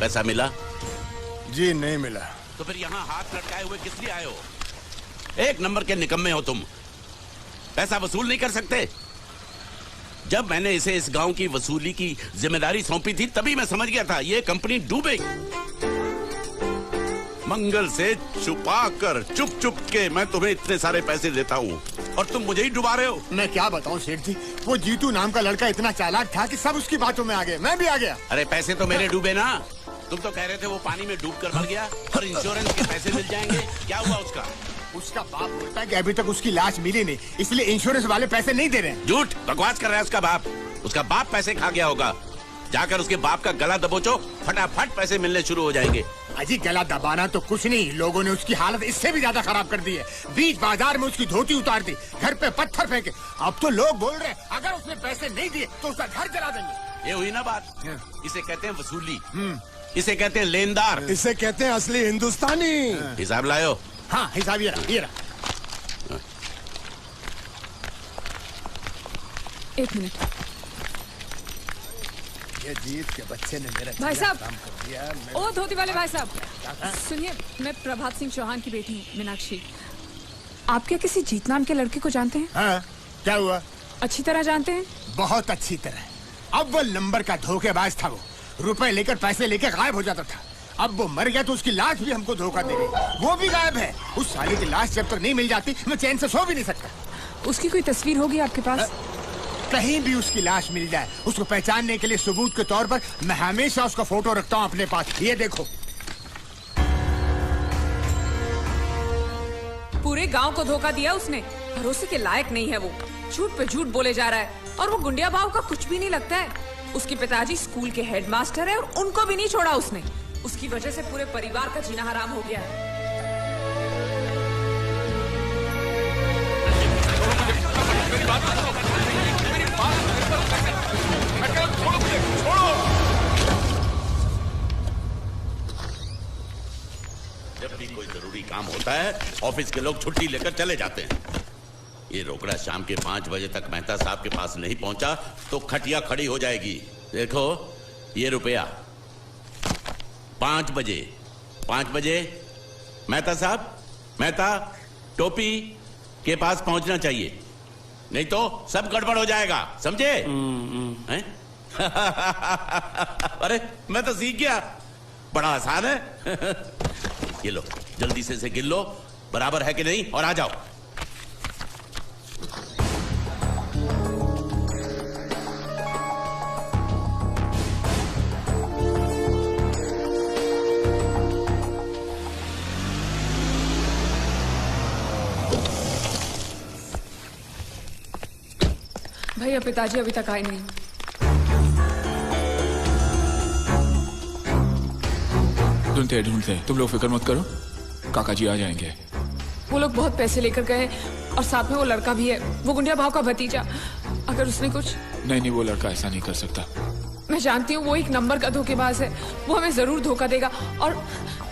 पैसा मिला? जी नहीं मिला। तो फिर यहाँ हाथ लटकाए हुए किस लिए आए हो? एक नंबर के निकम्मे हो तुम। पैसा वसूल नहीं कर सकते? जब मैंने इसे इस गांव की वसूली की जिम्मेदारी सौंपी थी तभी मैं समझ गया था ये कंपनी डूबेगी। मंगल से छुपा कर चुप के मैं तुम्हें इतने सारे पैसे देता हूँ और तुम मुझे ही डुबा रहे हो। मैं क्या बताऊँ सेठ जी, वो जीतू नाम का लड़का इतना चालाक था कि सब उसकी बातों में आ गए, मैं भी आ गया। अरे पैसे तो मेरे डूबे ना, तुम तो कह रहे थे वो पानी में डूब कर मर गया और इंश्योरेंस के पैसे मिल जाएंगे। क्या हुआ उसका? उसका बाप बोलता है कि अभी तक उसकी लाश मिली नहीं, इसलिए इंश्योरेंस वाले पैसे नहीं दे रहे हैं। झूठ बकवास कर रहा है उसका बाप। उसका बाप पैसे खा गया होगा। जाकर उसके बाप का गला दबोचो, फटाफट पैसे मिलने शुरू हो जाएंगे। अजी गला दबाना तो कुछ नहीं, लोगों ने उसकी हालत इससे भी ज्यादा खराब कर दी है। बीच बाजार में उसकी धोती उतार दी, घर पे पत्थर फेंके। अब तो लोग बोल रहे हैं अगर उसने पैसे नहीं दिए तो उसका घर जला देंगे। ये हुई ना बात। इसे कहते हैं वसूली, इसे कहते हैं लेनदार, इसे कहते हैं असली हिंदुस्तानी। हिसाब लायो। हाँ हिसाब ये रहा। एक मिनट। ये जीत के बच्चे ने मेरा भाई साहब, काम कर दिया। ओ धोती वाले भाई साहब, सुनिए, मैं प्रभात सिंह चौहान की बेटी हूँ, मीनाक्षी। आप क्या किसी जीत नाम के लड़के को जानते हैं? हाँ, क्या हुआ? अच्छी तरह जानते हैं? बहुत अच्छी तरह। अव्वल नंबर का धोखेबाज था वो। रुपए लेकर पैसे लेकर गायब हो जाता था। अब वो मर गया तो उसकी लाश भी हमको धोखा दे गई। वो भी गायब है। उस साले की लाश जब तक नहीं मिल जाती मैं चैन से सो भी नहीं सकता। उसकी कोई तस्वीर होगी आपके पास? कहीं भी उसकी लाश मिल जाए, उसको पहचानने के लिए सबूत के तौर पर मैं हमेशा उसका फोटो रखता हूँ अपने पास। ये देखो। पूरे गांव को धोखा दिया उसने। भरोसे के लायक नहीं है वो। झूठ पे झूठ बोले जा रहा है और वो गुंडिया भाव का कुछ भी नहीं लगता है। उसके पिताजी स्कूल के हेडमास्टर है और उनको भी नहीं छोड़ा उसने। उसकी वजह से पूरे परिवार का जीना हराम हो गया है। जब भी कोई जरूरी काम होता है ऑफिस के लोग छुट्टी लेकर चले जाते हैं। ये रोकड़ा शाम के 5 बजे तक मेहता साहब के पास नहीं पहुंचा तो खटिया खड़ी हो जाएगी। देखो ये रुपया 5 बजे मेहता साहब, मेहता टोपी के पास पहुंचना चाहिए, नहीं तो सब गड़बड़ हो जाएगा, समझे? हैं? अरे मैं तो सीख गया, बड़ा आसान है। ये लो, जल्दी से इसे गिन लो, बराबर है कि नहीं, और आ जाओ। भैया पिताजी अभी तक आए नहीं। ढूंढते तुम लोग फिक्र मत करो, काका जी आ जाएंगे। वो लोग बहुत पैसे लेकर गए और साथ में वो लड़का भी है, वो गुंडिया भाव का भतीजा। अगर उसने कुछ... नहीं, वो लड़का ऐसा नहीं कर सकता। मैं जानती हूँ वो एक नंबर का धोखेबाज है। वो हमें जरूर धोखा देगा और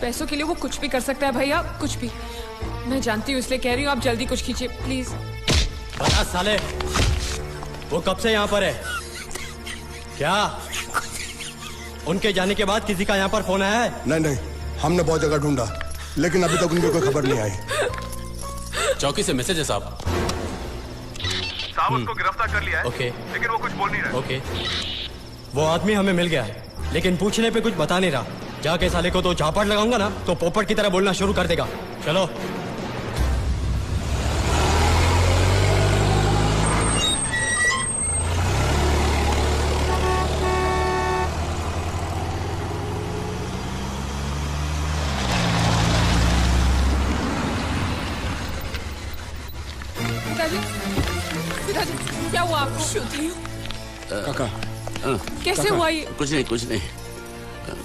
पैसों के लिए वो कुछ भी कर सकता है भैया, कुछ भी। मैं जानती हूँ इसलिए कह रही हूँ, आप जल्दी कुछ कीजिए प्लीज। बता साले, वो कब से यहाँ पर है? क्या उनके जाने के बाद किसी का यहाँ पर फोन आया है? नहीं, हमने बहुत जगह ढूंढा लेकिन अभी तक उनकी कोई खबर नहीं आई। चौकी से मैसेज है साहब। उसको गिरफ्तार कर लिया है। ओके। लेकिन वो कुछ बोल नहीं रहा। ओके। वो आदमी हमें मिल गया है लेकिन पूछने पे कुछ बता नहीं रहा। जाके साले को तो झापड़ लगाऊंगा ना तो पोपट की तरह बोलना शुरू कर देगा। चलो। पिताजी, क्या हुआ आपको? श्रुति काका कैसे हुआ ये? कुछ नहीं,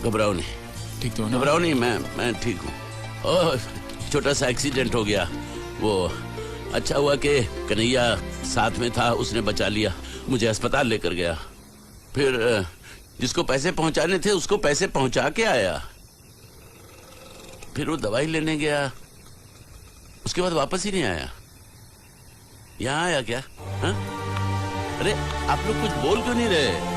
घबराओ नहीं। ठीक तो ना? घबराओ नहीं, मैं ठीक हूँ। छोटा सा एक्सीडेंट हो गया। वो अच्छा हुआ कि कन्हैया साथ में था, उसने बचा लिया, मुझे अस्पताल लेकर गया। फिर जिसको पैसे पहुंचाने थे उसको पैसे पहुंचा के आया। फिर वो दवाई लेने गया, उसके बाद वापस ही नहीं आया। यहाँ आया क्या? हा? अरे आप लोग कुछ बोल क्यों नहीं रहे?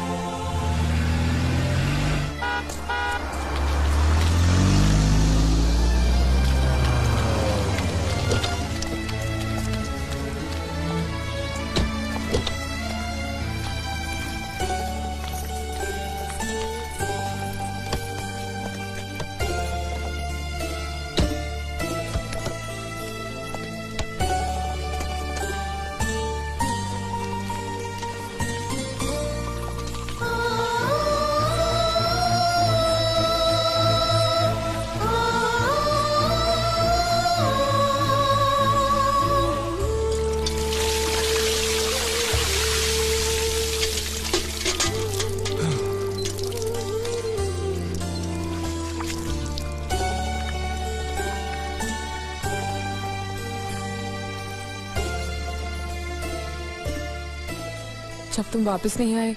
जब तुम वापस नहीं आए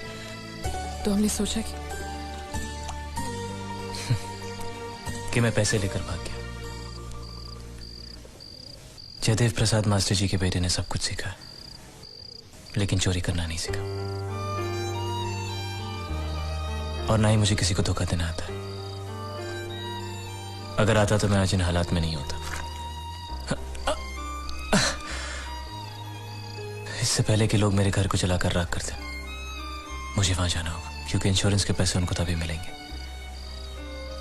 तो हमने सोचा कि मैं पैसे लेकर भाग गया। जयदेव प्रसाद मास्टर जी के बेटे ने सब कुछ सीखा, लेकिन चोरी करना नहीं सीखा, और ना ही मुझे किसी को धोखा देना आता है। अगर आता तो मैं आज इन हालात में नहीं होता। इससे पहले कि लोग मेरे घर को जलाकर राख कर दें, मुझे वहां जाना होगा, क्योंकि इंश्योरेंस के पैसे उनको तभी मिलेंगे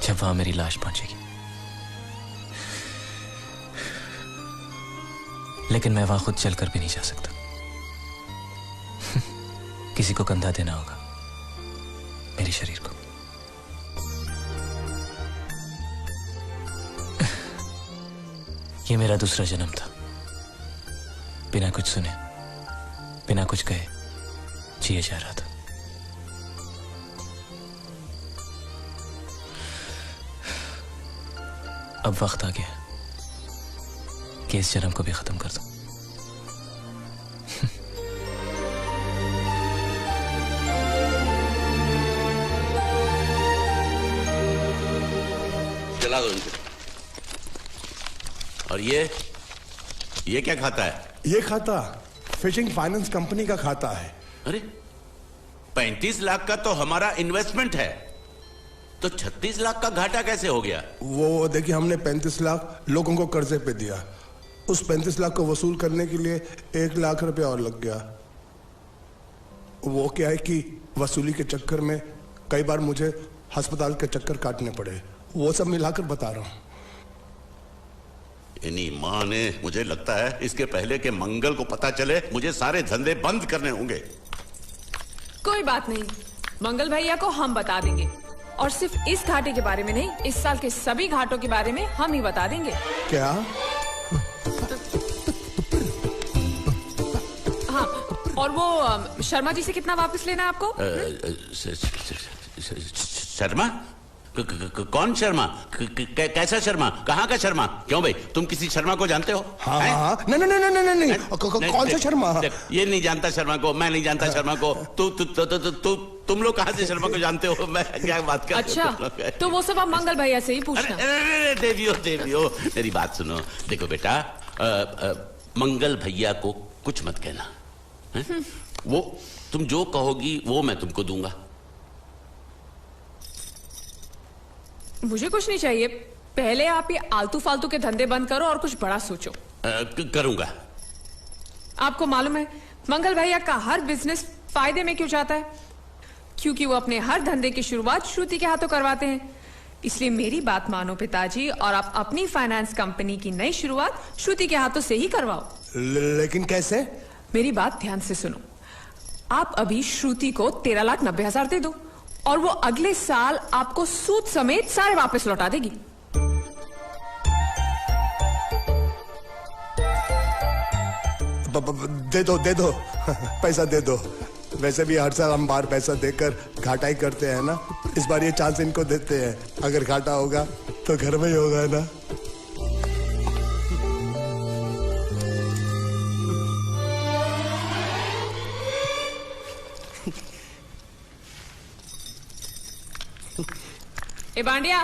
जब वहां मेरी लाश पहुंचेगी। लेकिन मैं वहां खुद चलकर भी नहीं जा सकता। किसी को कंधा देना होगा, मेरे शरीर को। ये मेरा दूसरा जन्म था। बिना कुछ सुने, बिना कुछ कहे जिए जा रहा था। अब वक्त आ गया कि इस जन्म को भी खत्म कर दूं। जला दो इनको। और ये क्या खाता है? ये खाता फिशिंग फाइनेंस कंपनी का खाता है। अरे 35 लाख का तो हमारा इन्वेस्टमेंट है, तो 36 लाख का घाटा कैसे हो गया? वो देखिए, हमने 35 लाख लोगों को कर्जे पे दिया। उस 35 लाख को वसूल करने के लिए 1 लाख रुपया और लग गया। वो क्या है कि वसूली के चक्कर में कई बार मुझे अस्पताल के चक्कर काटने पड़े। वो सब मिलाकर बता रहा हूं। इन्हीं माँ ने, मुझे लगता है इसके पहले के मंगल को पता चले मुझे सारे धंधे बंद करने होंगे। कोई बात नहीं, मंगल भैया को हम बता देंगे, और सिर्फ इस घाटे के बारे में नहीं, इस साल के सभी घाटों के बारे में हम ही बता देंगे। क्या? हाँ, और वो शर्मा जी से कितना वापस लेना है आपको? शर्मा? कौन शर्मा? कैसा शर्मा? कहाँ का शर्मा? क्यों भाई, तुम किसी शर्मा को जानते हो? हाँ हाँ, नहीं, कौन सा शर्मा? ये नहीं जानता शर्मा को, मैं नहीं जानता शर्मा को। तुम लोग कहाँ से शर्मा को जानते हो? मैं क्या बात कर? अच्छा, तो वो सब आप मंगल भैया से ही पूछना। देवियो, मेरी बात सुनो। देखो बेटा, मंगल भैया को कुछ मत कहना। वो तुम जो कहोगी वो मैं तुमको दूंगा। मुझे कुछ नहीं चाहिए, पहले आप ये आलतू फालतू के धंधे बंद करो और कुछ बड़ा सोचो। करूंगा। आपको मालूम है मंगल भैया का हर बिजनेस फायदे में क्यों जाता है? क्योंकि वो अपने हर धंधे की शुरुआत श्रुति के हाथों करवाते हैं। इसलिए मेरी बात मानो पिताजी, और आप अपनी फाइनेंस कंपनी की नई शुरुआत श्रुति के हाथों से ही करवाओ। लेकिन कैसे? मेरी बात ध्यान से सुनो। आप अभी श्रुति को 13,90,000 दे दो, और वो अगले साल आपको सूद समेत सारे वापस लौटा देगी। दे दो पैसा दे दो। वैसे भी हर साल हम बाहर पैसा देकर घाटा ही करते हैं ना। इस बार ये चांस इनको देते हैं, अगर घाटा होगा तो घर में ही होगा ना। ए बांडिया,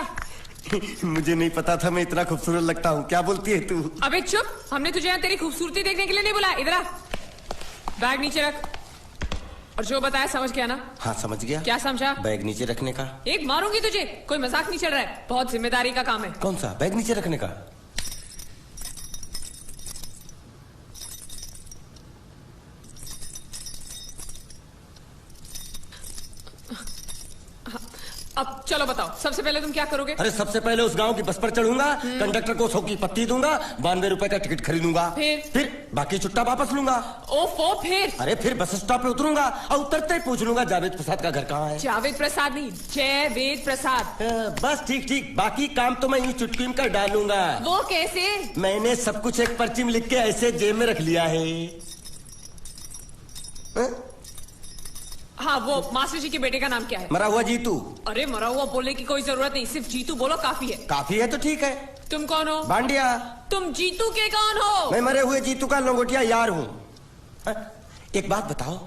मुझे नहीं पता था मैं इतना खूबसूरत लगता हूँ। क्या बोलती है तू? अबे चुप, हमने तुझे यहाँ तेरी खूबसूरती देखने के लिए नहीं बुलाया। इधर आ, बैग नीचे रख। और जो बताया समझ गया ना? हाँ समझ गया। क्या समझा? बैग नीचे रखने का। एक मारूंगी तुझे, कोई मजाक नहीं चल रहा है, बहुत जिम्मेदारी का काम है। कौन सा? बैग नीचे रखने का। अब चलो बताओ, सबसे पहले तुम क्या करोगे? अरे सबसे पहले उस गांव की बस पर चढ़ूंगा, कंडक्टर को 100 की पत्ती दूंगा, 92 रुपए का टिकट खरीदूंगा, फिर बाकी छुट्टा वापस लूंगा। ओफो, फिर? अरे फिर बस स्टॉप पे उतरूंगा और उतरते ही पूछ लूंगा जावेद प्रसाद का घर कहाँ है। जावेद प्रसाद नहीं, जयवेद प्रसाद। बस ठीक, बाकी काम तो मैं यूं चुटकी में कर डालूंगा। वो कैसे? मैंने सब कुछ एक पर्ची में लिख के ऐसे जेब में रख लिया है। हाँ, वो मास्टर जी के बेटे का नाम क्या है? मरा हुआ जीतू। अरे मरा हुआ बोलने की कोई जरूरत नहीं, सिर्फ जीतू बोलो काफी है। काफी है तो ठीक है। तुम कौन हो? बांडिया। तुम जीतू के कौन हो? मैं मरे हुए जीतू का लंगोटिया यार हूँ। एक बात बताओ,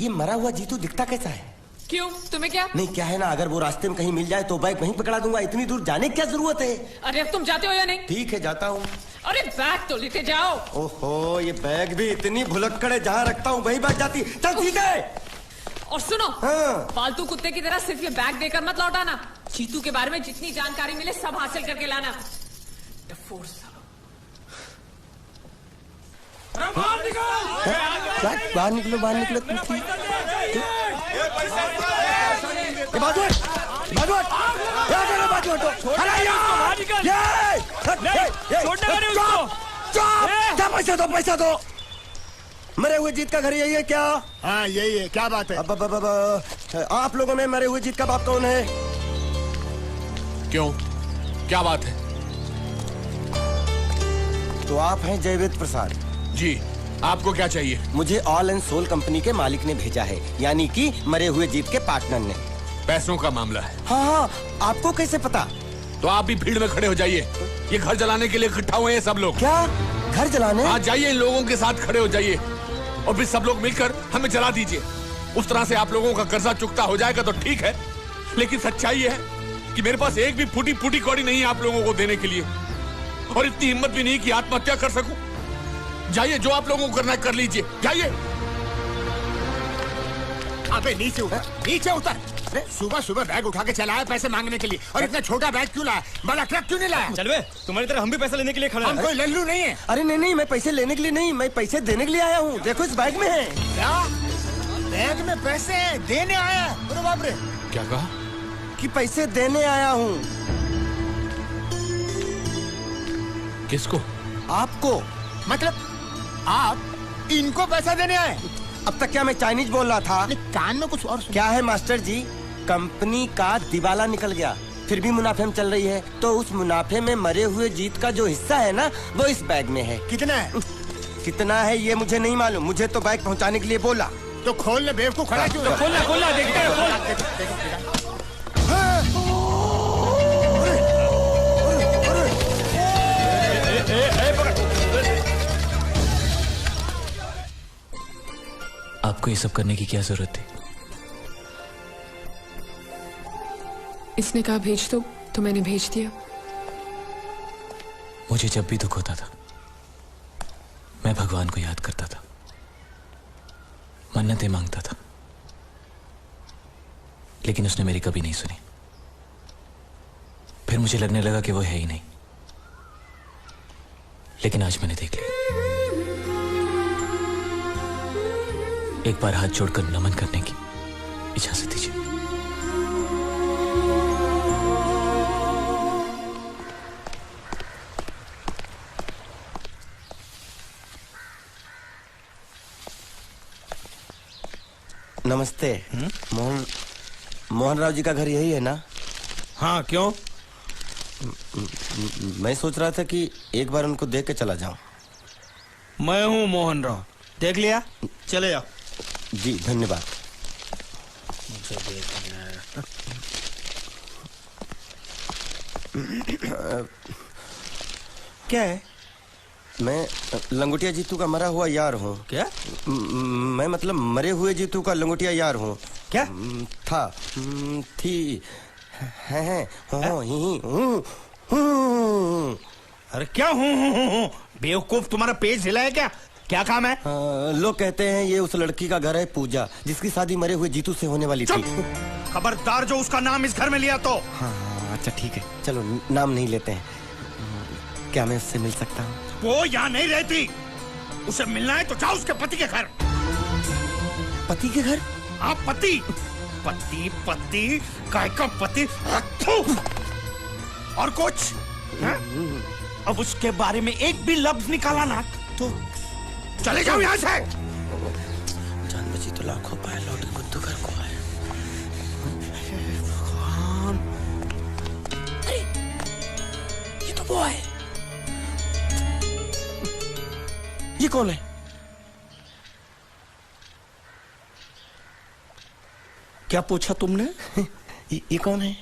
ये मरा हुआ जीतू दिखता कैसा है? क्यों, तुम्हें क्या? नहीं क्या है ना, अगर वो रास्ते में कहीं मिल जाए तो बैग वहीं पकड़ा दूंगा। इतनी दूर जाने की क्या जरूरत है? अरे अब तुम जाते हो या नहीं? ठीक है जाता हूँ। अरे बैग तो लेते जाओ। ओहो, ये बैग भी इतनी भुलक्कड़ है, जहाँ रखता हूँ वही बैग जाती। चल ठीक है। और सुनो, हाँ। फालतू कुत्ते की तरह सिर्फ ये बैग देकर मत लौटाना। जीतू के बारे में जितनी जानकारी मिले सब हासिल करके लाना। बाहर निकलो, बाहर निकलो। पैसा दो। मरे हुए जीत का घर यही है क्या? हाँ यही है। क्या बात है? आप लोगों में मरे हुए जीत का बाप कौन है? क्यों, क्या बात है? तो आप हैं जयवेद प्रसाद जी। आपको क्या चाहिए? मुझे ऑल एंड सोल कंपनी के मालिक ने भेजा है, यानी कि मरे हुए जीत के पार्टनर ने। पैसों का मामला है। हाँ, आपको कैसे पता? तो आप भी भीड़ में खड़े हो जाइए। ये घर जलाने के लिए इकट्ठा हुए हैं सब लोग। क्या घर जलाने? हाँ जाइए, इन लोगों के साथ खड़े हो जाइए और फिर सब लोग मिलकर हमें जला दीजिए। उस तरह से आप लोगों का कर्जा चुकता हो जाएगा तो ठीक है, लेकिन सच्चाई है कि मेरे पास एक भी फूटी फूटी कौड़ी नहीं है आप लोगों को देने के लिए, और इतनी हिम्मत भी नहीं कि आत्महत्या कर सकूं। जाइए, जो आप लोगों को करना है कर लीजिए, जाइए। अबे नीचे उतर, नीचे उतर। सुबह सुबह बैग उठा के चला है पैसे मांगने के लिए, और इतना छोटा बैग क्यों लाया? बड़ा ट्रक क्यों नहीं लाया? चल बे, तुम्हारी तरह हम भी पैसे लेने के लिए खड़े हैं। हम कोई लल्लू नहीं है। अरे नहीं, मैं पैसे लेने के लिए नहीं, मैं पैसे देने के लिए आया हूँ। देखो इस बैग में है। क्या बैग में पैसे हैं? देने आया? अरे बाप रे। क्या कहा? कि पैसे देने आया हूँ। किसको? आपको। मतलब आप इनको पैसा देने आए? अब तक क्या मैं चाइनीज बोल रहा था? कान में कुछ और क्या है मास्टर जी, कंपनी का दिवाला निकल गया, फिर भी मुनाफे में चल रही है, तो उस मुनाफे में मरे हुए जीत का जो हिस्सा है ना, वो इस बैग में है। कितना है? कितना है ये मुझे नहीं मालूम, मुझे तो बैग पहुंचाने के लिए बोला। तो खोल ले, बेवकूफ खड़ा क्यों? तो खोलना देखते हैं। आपको ये सब करने की क्या जरूरत थी? इसने कहा भेज दो तो मैंने भेज दिया। मुझे जब भी दुख होता था मैं भगवान को याद करता था, मन्नतें मांगता था, लेकिन उसने मेरी कभी नहीं सुनी। फिर मुझे लगने लगा कि वो है ही नहीं, लेकिन आज मैंने देख लिया। एक बार हाथ जोड़कर नमन करने की इजाजत दीजिए। नमस्ते। मोहन राव जी का घर यही है ना? हाँ क्यों? मैं सोच रहा था कि एक बार उनको देख के चला जाऊं। मैं हूँ मोहन राव, देख लिया? चले जाओ। जी धन्यवाद। मुझे देखना है। क्या है? मैं लंगोटिया जीतू का मरा हुआ यार हूँ। क्या? मैं मतलब मरे हुए जीतू का लंगोटिया यार हूँ। क्या? था, थी, है, अरे क्या हूँ? बेवकूफ, तुम्हारा पेज हिला है क्या? क्या काम है? लोग कहते हैं ये उस लड़की का घर है पूजा, जिसकी शादी मरे हुए जीतू से होने वाली थी। खबरदार जो उसका नाम इस घर में लिया तो। हाँ अच्छा ठीक है, चलो नाम नहीं लेते हैं। क्या मैं उससे मिल सकता हूँ? वो यहाँ नहीं रहती, उसे मिलना है तो जाओ उसके पति के घर। पति के घर? हाँ पति, पति पति काय का पति। और कुछ है? अब उसके बारे में एक भी लफ्ज निकाला ना तो चले जाओ यहाँ से। जान बची तो लाखों पाए, लौट कुत्तू घर को आए। भगवान, अरे ये तो वो है। ये कौन है? क्या पूछा तुमने? ये कौन है?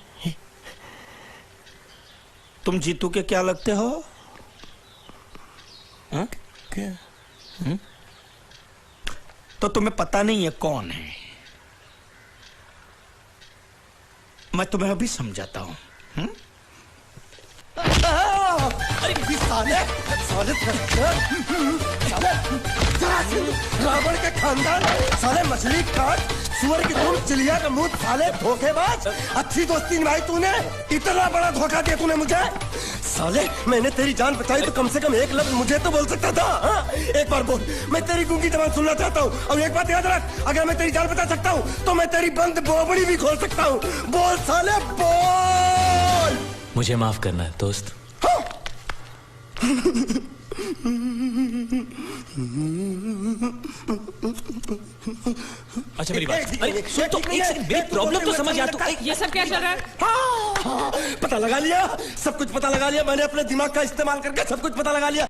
तुम जीतू के क्या लगते हो? क्या? तो तुम्हें पता नहीं है कौन है। मैं तुम्हें अभी समझाता हूं। अरे साले साले रावण के खानदान, साले मछली काट, सुअर की धूम, चिड़िया का मुंह, साले धोखेबाज। अच्छी दोस्ती निभाई तूने, इतना बड़ा धोखा दिया तूने मुझे। साले मैंने तेरी जान बचाई तो कम से कम एक लफ्ज मुझे तो बोल सकता था। हाँ? एक बार बोल, मैं तेरी गूंगी जबान सुनना चाहता हूँ। और एक बात याद रख, अगर मैं तेरी जान बचा सकता हूँ तो मैं तेरी बंद बोबड़ी भी खोल सकता हूँ। बोल साले बोल। मुझे माफ करना है दोस्त। अच्छा मेरी बात, अरे सुन तो एक सेकंड, मेरी प्रॉब्लम तो समझ आ तू। ये सब क्या चल रहा है? हाँ, पता लगा लिया, सब कुछ पता लगा लिया मैंने, अपने दिमाग का इस्तेमाल करके सब कुछ पता लगा लिया।